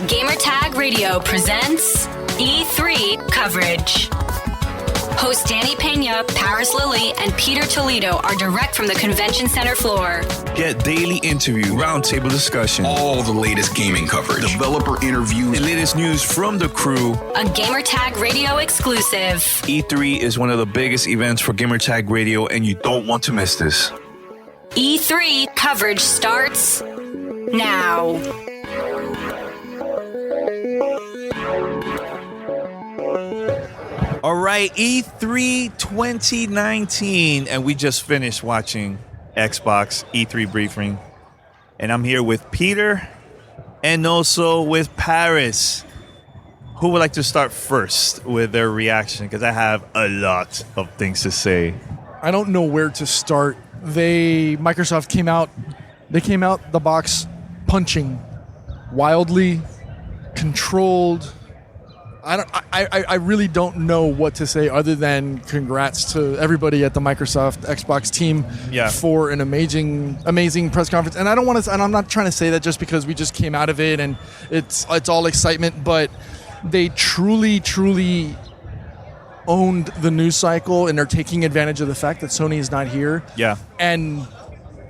Gamertag Radio presents E3 coverage. Hosts Danny Pena, Paris Lilly, and Peter Toledo are direct from the convention center floor. Get daily interview, roundtable discussion, all the latest gaming coverage, developer interviews, the latest news from the crew. A Gamertag Radio exclusive. E3 is one of the biggest events for Gamertag Radio, and you don't want to miss this. E3 coverage starts now. All right, E3 2019, and we just finished watching Xbox E3 briefing, and I'm here with Peter and also with Paris. Who would like to start first with their reaction? Because I have a lot of things to say. I don't know where to start. Microsoft came out the box punching, wildly controlled. I really don't know what to say other than congrats to everybody at the Microsoft Xbox team for an amazing press conference. And I'm not trying to say that just because we just came out of it and it's all excitement, but they truly owned the news cycle, and they're taking advantage of the fact that Sony is not here. Yeah. And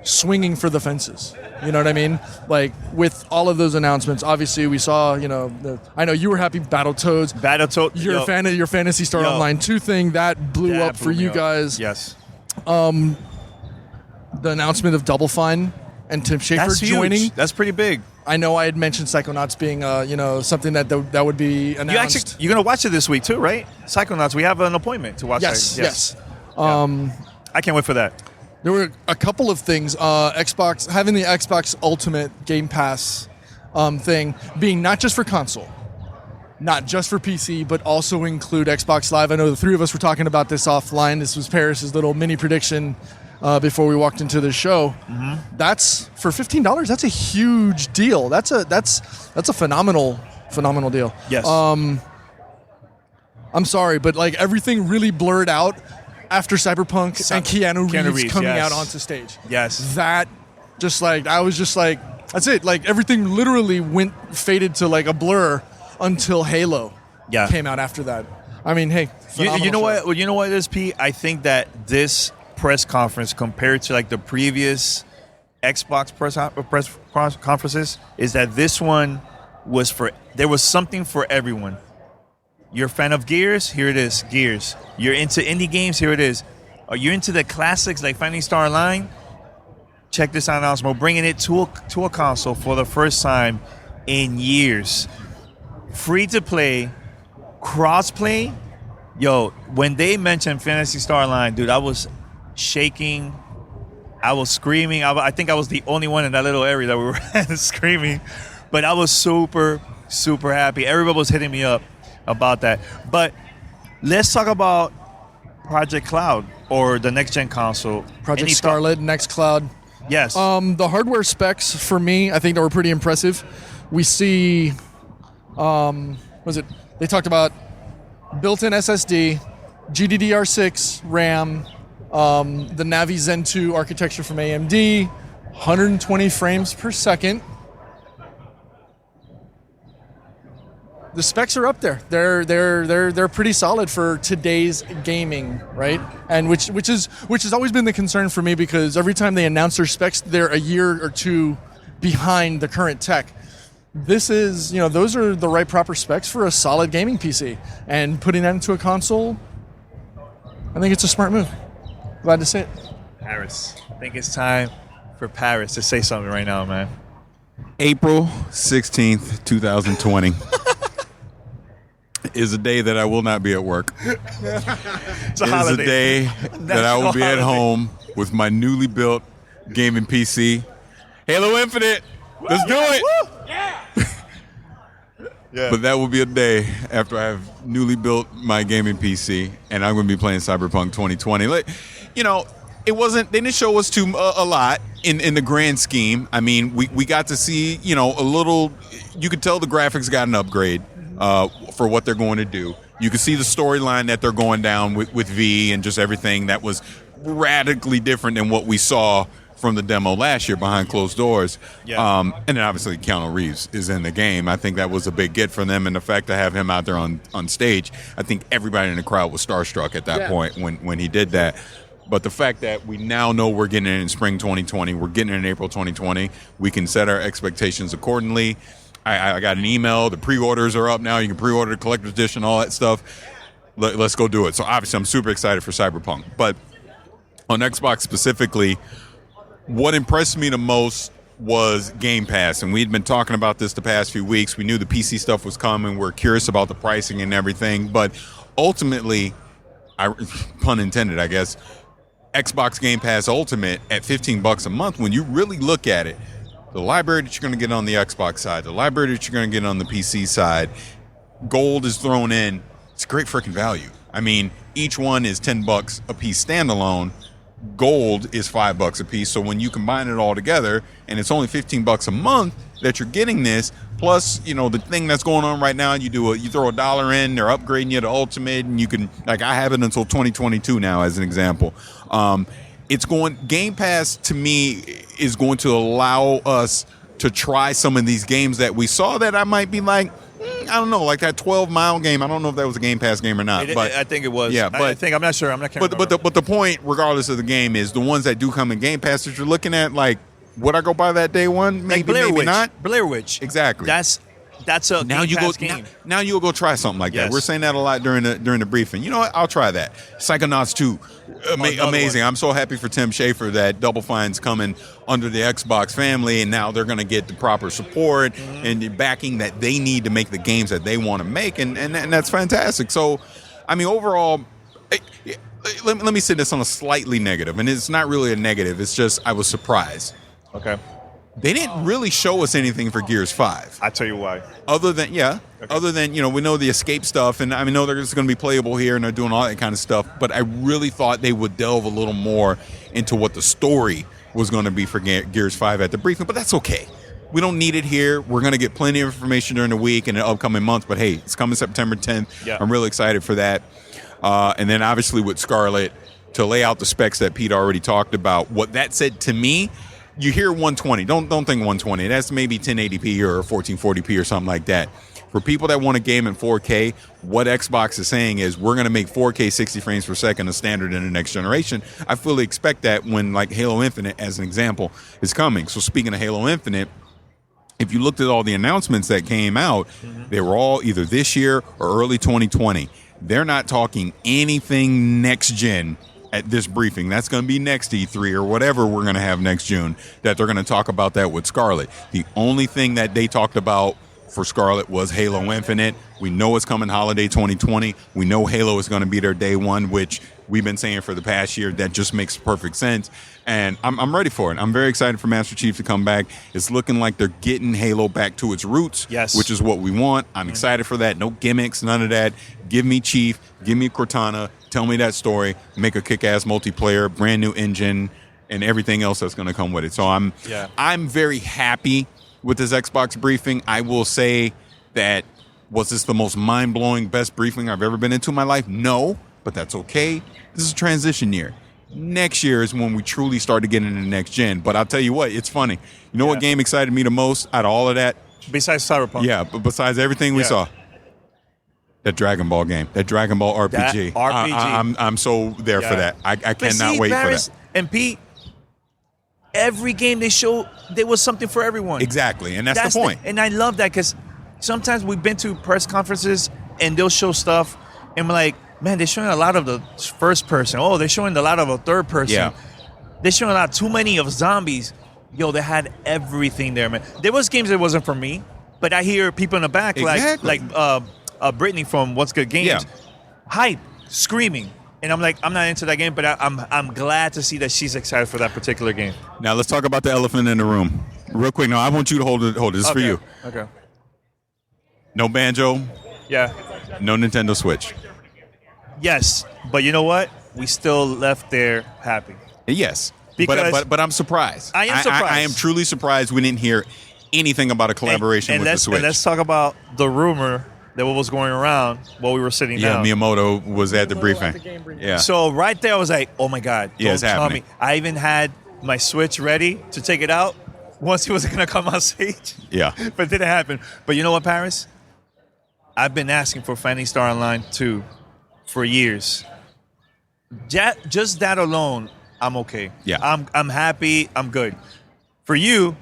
swinging for the fences. You know what I mean? Like, with all of those announcements, obviously we saw, I know you were happy, Battletoads. You're a fan of your Phantasy Star Online 2 thing. That blew up for you guys. Yes. The announcement of Double Fine and Tim Schafer joining. Huge. That's pretty big. I know I had mentioned Psychonauts being, something that would be announced. You're going to watch it this week too, right? Psychonauts, we have an appointment to watch that. Yes. I can't wait for that. There were a couple of things. Xbox having the Xbox Ultimate Game Pass thing being not just for console, not just for PC, but also include Xbox Live. I know the three of us were talking about this offline. This was Paris's little mini prediction before we walked into the show. Mm-hmm. That's for $15. That's a huge deal. That's a phenomenal deal. Yes. I'm sorry, but like everything really blurred out after Cyberpunk and Keanu Reeves coming out onto stage. Yes. That I was just like, that's it. Like everything literally faded to like a blur until Halo came out after that. I mean, hey, you know what? Well, you know what it is, Pete? I think that this press conference compared to like the previous Xbox press conferences is that this one there was something for everyone. You're a fan of Gears? Here it is, Gears. You're into indie games? Here it is. Are you into the classics like Phantasy Star Online? Check this out, announcement. We're bringing it to a console for the first time in years. Free to play, cross-play. Yo, when they mentioned Phantasy Star Online, dude, I was shaking. I was screaming. I think I was the only one in that little area that we were screaming. But I was super, super happy. Everybody was hitting me up about that. But let's talk about Project Cloud or the next gen console. Project Scarlet, NextCloud. Yes. The hardware specs for me, I think they were pretty impressive. We see, they talked about built-in SSD, GDDR6 RAM, the Navi Zen 2 architecture from AMD, 120 frames per second. The specs are up there. They're pretty solid for today's gaming, right? And which has always been the concern for me, because every time they announce their specs, they're a year or two behind the current tech. This is, those are the right proper specs for a solid gaming PC, and putting that into a console, I think it's a smart move. Glad to see it. Paris, I think it's time for Paris to say something right now, man. April 16th, 2020. Is a day that I will not be at work. It's a it holiday. Is a day that I will be at home with my newly built gaming PC. Halo Infinite. Let's do it. Yeah. But that will be a day after I have newly built my gaming PC, and I'm going to be playing Cyberpunk 2020. It wasn't. They didn't show us a lot in the grand scheme. I mean, we got to see a little. You could tell the graphics got an upgrade. For what they're going to do. You can see the storyline that they're going down with V, and just everything that was radically different than what we saw from the demo last year behind closed doors. Yeah. And then obviously Keanu Reeves is in the game. I think that was a big get for them, and the fact to have him out there on stage, I think everybody in the crowd was starstruck at that point when he did that. But the fact that we now know we're getting it in spring 2020, we're getting it in April 2020, we can set our expectations accordingly. I got an email. The pre-orders are up now. You can pre-order the collector's edition, all that stuff. Let's go do it. So obviously I'm super excited for Cyberpunk. But on Xbox specifically, what impressed me the most was Game Pass. And we'd been talking about this the past few weeks. We knew the PC stuff was coming. We're curious about the pricing and everything. But ultimately, pun intended, I guess, Xbox Game Pass Ultimate at $15 a month, when you really look at it, the library that you're going to get on the Xbox side, the library that you're going to get on the PC side, gold is thrown in. It's a great freaking value. I mean, each one is $10 a piece standalone. Gold is $5 a piece. So when you combine it all together, and it's only $15 a month that you're getting this, plus, you know, the thing that's going on right now, you throw $1 in, they're upgrading you to Ultimate, and you can, like, I have it until 2022 now, as an example. Game Pass to me is going to allow us to try some of these games that we saw that I might be like, I don't know, like that 12-mile game. I don't know if that was a Game Pass game or not. But I think it was. Yeah, but I'm not sure. But the point, regardless of the game, is the ones that do come in Game Pass that you're looking at, like, would I go buy that day one? Maybe, like maybe not. Blair Witch. Exactly. That's a now Game you Pass go game. now you'll go try something like that. Yes. We're saying that a lot during the briefing. You know what? I'll try that. Psychonauts 2, amazing. I'm so happy for Tim Schafer that Double Fine's coming under the Xbox family, and now they're going to get the proper support and the backing that they need to make the games that they want to make, and that's fantastic. So, I mean, overall, let me say this on a slightly negative, and it's not really a negative. It's just I was surprised. Okay. They didn't really show us anything for Gears 5. I'll tell you why. Other than, you know, we know the escape stuff, and I know they're just going to be playable here, and they're doing all that kind of stuff, but I really thought they would delve a little more into what the story was going to be for Gears 5 at the briefing, but that's okay. We don't need it here. We're going to get plenty of information during the week and the upcoming months, but hey, it's coming September 10th. Yeah. I'm really excited for that. And then obviously with Scarlet, to lay out the specs that Pete already talked about, what that said to me, you hear 120. Don't think 120. That's maybe 1080p or 1440p or something like that. For people that want a game in 4K, what Xbox is saying is we're going to make 4K 60 frames per second a standard in the next generation. I fully expect that when, like, Halo Infinite, as an example, is coming. So speaking of Halo Infinite, if you looked at all the announcements that came out, they were all either this year or early 2020. They're not talking anything next gen at this briefing. That's going to be next E3 or whatever we're going to have next June, that they're going to talk about that with Scarlet. The only thing that they talked about for Scarlet was Halo Infinite. We know it's coming holiday 2020. We know Halo is going to be their day one, which we've been saying for the past year. That just makes perfect sense. And I'm ready for it. I'm very excited for Master Chief to come back. It's looking like they're getting Halo back to its roots, yes, which is what we want. I'm excited for that. No gimmicks, none of that. Give me Chief, give me Cortana, tell me that story, make a kick-ass multiplayer, brand new engine, and everything else that's going to come with it. So I'm very happy with this Xbox briefing. I will say that, was this the most mind-blowing, best briefing I've ever been into in my life? No, but that's okay. This is a transition year. Next year is when we truly start to get into the next gen. But I'll tell you what, it's funny. You know what game excited me the most out of all of that? Besides Cyberpunk. Yeah, but besides everything we saw. That Dragon Ball game. That Dragon Ball RPG. That RPG. I'm so there for that. I cannot wait for that. And Pete, every game they show, there was something for everyone. Exactly, and that's the point. And I love that, because sometimes we've been to press conferences and they'll show stuff, and we're like, man, they're showing a lot of the first person. Oh, they're showing a lot of a third person. Yeah. They're showing a lot too many of zombies. Yo, they had everything there, man. There was games that wasn't for me, but I hear people in the back like Brittany from What's Good Games, hype, screaming. And I'm like, I'm not into that game, but I'm glad to see that she's excited for that particular game. Now let's talk about the elephant in the room, real quick. No, I want you to hold it. This is for you. Okay. No banjo. Yeah. No Nintendo Switch. Yes, but you know what? We still left there happy. Yes, because but I'm surprised. I am surprised. I am truly surprised we didn't hear anything about a collaboration with the Switch. And let's talk about the rumor that was going around while we were sitting down. Yeah, Miyamoto was at the briefing. Yeah. So right there, I was like, oh my God, don't it's tell happening. me. I even had my Switch ready to take it out once he was going to come on stage. Yeah. But it didn't happen. But you know what, Paris? I've been asking for Phantasy Star Online 2 for years. Just that alone, I'm okay. Yeah. I'm happy. I'm good. For you,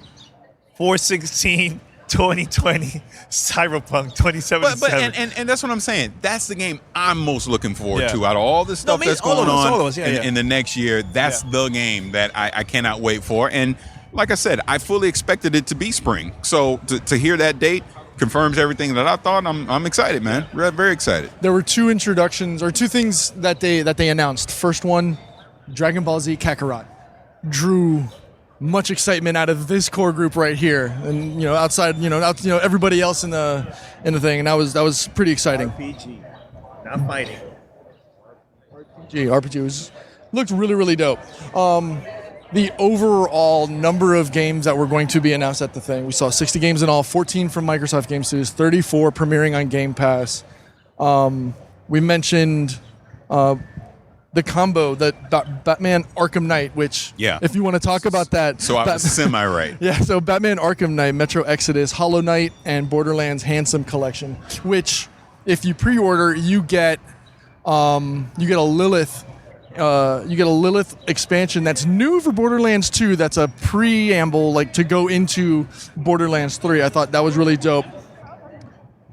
4/16, 2020, Cyberpunk 2077. But and that's what I'm saying. That's the game I'm most looking forward Yeah. to out of all the stuff that's all going of us, on all of us, yeah, in the next year. That's the game that I cannot wait for. And like I said, I fully expected it to be spring. So to hear that date confirms everything that I thought. I'm excited, man. Very excited. There were two introductions or two things that they announced. First one, Dragon Ball Z Kakarot drew much excitement out of this core group right here, and outside, everybody else in the thing, and that was pretty exciting. RPG, not fighting. RPG looked really, really dope. The overall number of games that were going to be announced at the thing, we saw 60 games in all, 14 from Microsoft Game Studios, 34 premiering on Game Pass. We mentioned the combo, that Batman Arkham Knight, which, if you want to talk about that. So I was semi-right. Yeah, so Batman Arkham Knight, Metro Exodus, Hollow Knight, and Borderlands Handsome Collection, which, if you pre-order, you get a Lilith. You get a Lilith expansion that's new for Borderlands 2. That's a preamble, to go into Borderlands 3. I thought that was really dope.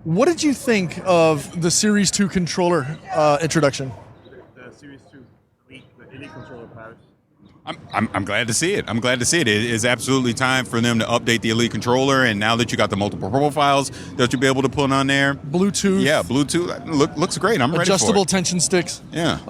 What did you think of the Series 2 controller introduction? The Series 2 Elite controller, Paris. I'm glad to see it. I'm glad to see it. It is absolutely time for them to update the Elite controller, and now that you got the multiple profiles that you'll be able to put on there. Bluetooth. Yeah, Bluetooth. Looks great. I'm ready for it. Adjustable tension sticks. Yeah.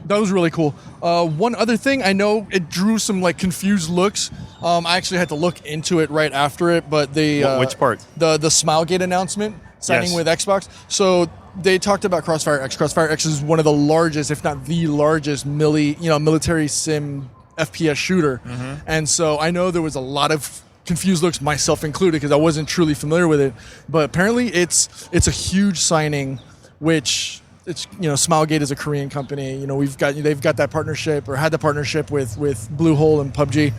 That was really cool. One other thing, I know it drew some confused looks. I actually had to look into it right after it, but which part? The Smilegate announcement signing with Xbox. So they talked about Crossfire X. Crossfire X is one of the largest, if not the largest, military sim FPS shooter. Mm-hmm. And so I know there was a lot of confused looks, myself included, because I wasn't truly familiar with it. But apparently, it's a huge signing, which. It's Smilegate is a Korean company. They've got that partnership or had the partnership with Bluehole and PUBG.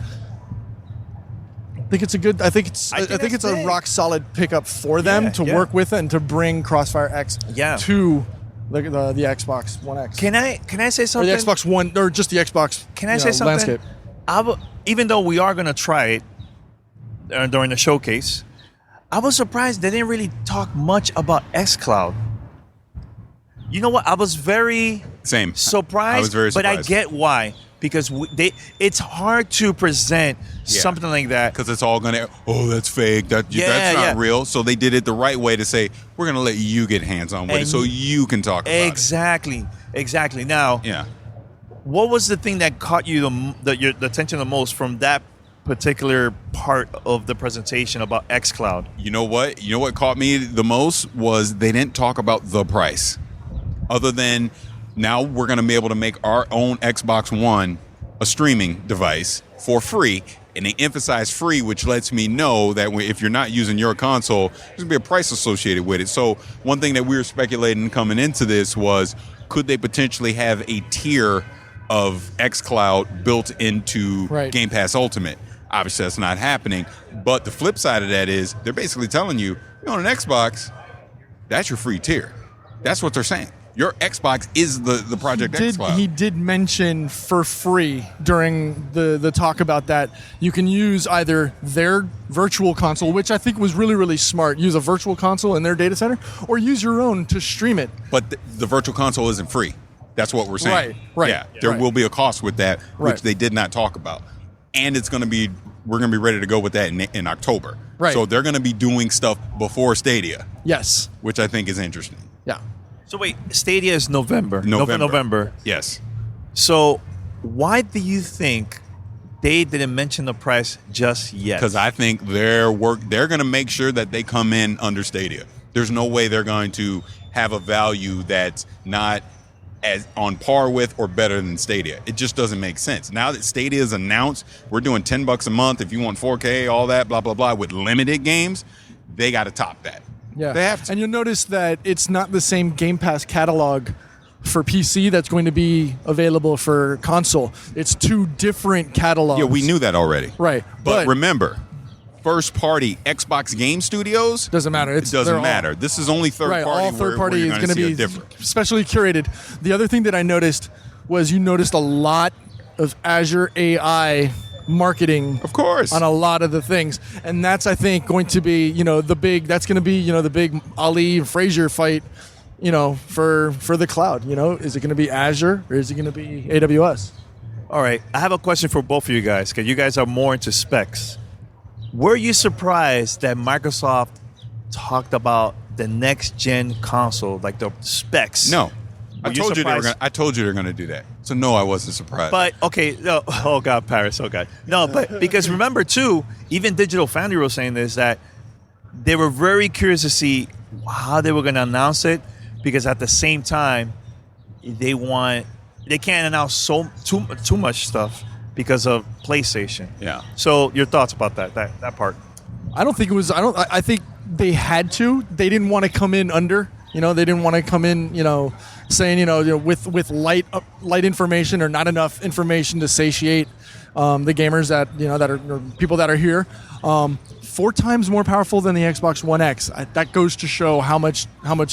I think it's a rock solid pickup for them to work with and to bring Crossfire X to the Xbox One X. Can I say something? Or the Xbox One, or just the Xbox. Can I say something? Landscape. Even though we are going to try it during the showcase, I was surprised they didn't really talk much about xCloud. You know what? I was very surprised. I was very surprised. But I get why. Because it's hard to present something like that. Because it's all going to, that's fake. That's not real. So they did it the right way to say, we're going to let you get hands-on with it so you can talk about it. Exactly. Now, what was the thing that caught you the attention the most from that particular part of the presentation about xCloud? You know what? What caught me the most was they didn't talk about the price. Other than now we're going to be able to make our own Xbox One a streaming device for free. And they emphasize free, which lets me know that if you're not using your console, there's going to be a price associated with it. So one thing that we were speculating coming into this was, could they potentially have a tier of xCloud built into Game Pass Ultimate? Obviously, that's not happening. But the flip side of that is they're basically telling you, on an Xbox, that's your free tier. That's what they're saying. Your Xbox is the Project xCloud. He did mention for free during the talk about that. You can use either their virtual console, which I think was really, really smart. Use a virtual console in their data center, or use your own to stream it. But the virtual console isn't free. That's what we're saying. Right. Yeah, there will be a cost with that, which they did not talk about. And we're going to be ready to go with that in October. Right. So they're going to be doing stuff before Stadia. Yes. Which I think is interesting. Yeah. So wait, Stadia is November. Yes. So why do you think they didn't mention the price just yet? Because I think they're going to make sure that they come in under Stadia. There's no way they're going to have a value that's not as on par with or better than Stadia. It just doesn't make sense. Now that Stadia is announced, we're doing $10 a month if you want 4K, all that, blah, blah, blah, with limited games, they got to top that. Yeah. They have to. And you'll notice that it's not the same Game Pass catalog for PC that's going to be available for console. It's 2 different catalogs. Yeah, we knew that already. Right. But remember, first-party Xbox Game Studios doesn't matter. It doesn't matter. This is only third-party. Right, all third-party is going to be different. specially curated. The other thing that I noticed was you noticed a lot of Azure AI marketing, of course, on a lot of the things, and that's, I think, going to be the big Ali and Frazier fight, for the cloud. Is it going to be Azure or is it going to be AWS? All right, I have a question for both of you guys because you guys are more into specs. Were you surprised that Microsoft talked about the next gen console, like the specs? No. I told you they were going to do that. So no, I wasn't surprised. But okay, no, oh God, Paris, oh God, no, but because remember too, even Digital Foundry was saying this, that they were very curious to see how they were going to announce it, because at the same time, they can't announce too much stuff because of PlayStation. Yeah. So your thoughts about that part? I don't think it was. I think they had to. They didn't want to come in under. They didn't want to come in, saying, with light information or not enough information to satiate the gamers that are people that are here. 4 times more powerful than the Xbox One X. That goes to show how much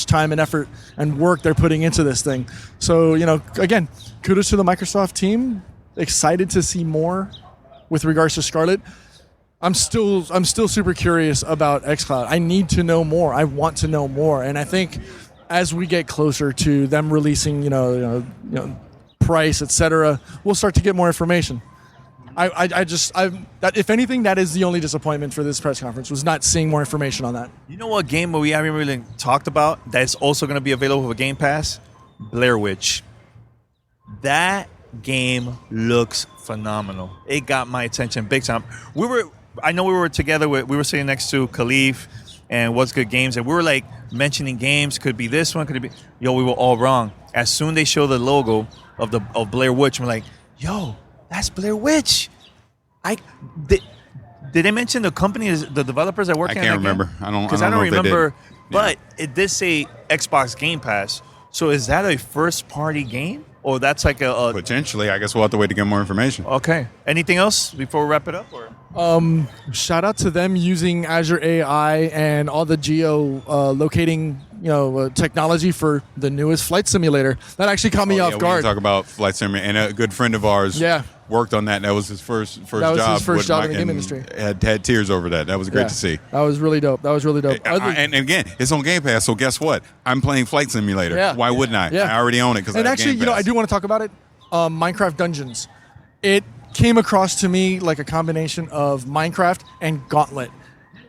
time and effort and work they're putting into this thing. So, again, kudos to the Microsoft team. Excited to see more with regards to Scarlett. I'm still super curious about xCloud. I need to know more. I want to know more, and I think as we get closer to them releasing, price, etc., we'll start to get more information. If anything, that is the only disappointment for this press conference, was not seeing more information on that. You know what game we haven't really talked about that's also going to be available for Game Pass? Blair Witch. That game looks phenomenal. It got my attention big time. I know we were together we were sitting next to Khalif and What's Good Games, and we were like mentioning games. Could be this one, could it be? We were all wrong. As soon they show the logo of Blair Witch, we're like, yo, that's Blair Witch. Did they mention the company, the developers that work on that game? I can't remember. I don't remember. But Yeah. it did say Xbox Game Pass. So is that a first-party game? Or that's like a potentially. I guess we'll have to wait to get more information. Okay. Anything else before we wrap it up? Or shout out to them using Azure AI and all the geo locating technology for the newest flight simulator. That actually caught me off guard. We talk about flight simulator, and a good friend of ours worked on that. That was his first job. That was his first job in the game industry. Had tears over that. That was great to see. That was really dope. And again, it's on Game Pass, so guess what? I'm playing Flight Simulator. Yeah. Why wouldn't I? Yeah. I already own it because and I have actually, Game Pass. I do want to talk about it. Minecraft Dungeons. It came across to me like a combination of Minecraft and Gauntlet,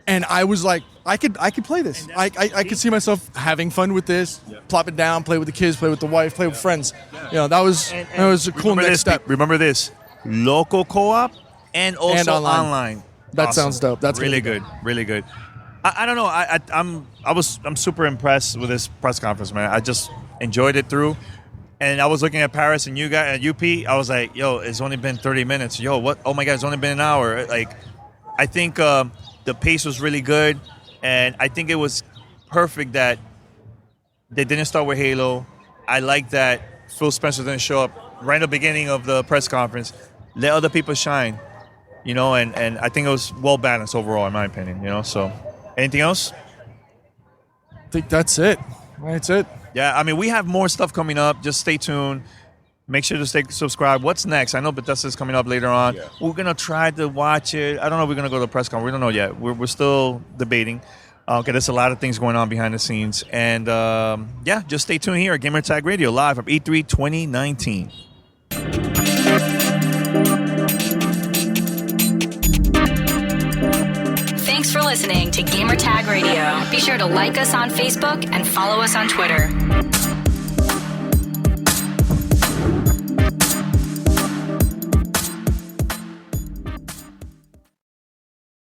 and I was like, I could play this. I could see myself having fun with this. Plop it down, play with the kids, play with the wife, play with friends. That was a cool next step. Remember this: local co-op and also online. That Awesome. sounds dope. That's really good. Really good. I don't know. I'm super impressed with this press conference, man. I just enjoyed it through. And I was looking at Paris and you guys at UP. I was like, yo, it's only been 30 minutes. Yo, what? Oh my God, it's only been an hour. Like, I think the pace was really good. And I think it was perfect that they didn't start with Halo. I like that Phil Spencer didn't show up right at the beginning of the press conference. Let other people shine, and I think it was well balanced overall, in my opinion, So, anything else? I think that's it. That's it. Yeah, I mean, we have more stuff coming up. Just stay tuned. Make sure to stay subscribed. What's next? I know Bethesda's coming up later on. Yeah. We're going to try to watch it. I don't know if we're going to go to the press conference. We don't know yet. We're still debating. Okay, there's a lot of things going on behind the scenes. And, just stay tuned here at Gamertag Radio, live from E3 2019. Thanks for listening to Gamertag Radio. Be sure to like us on Facebook and follow us on Twitter.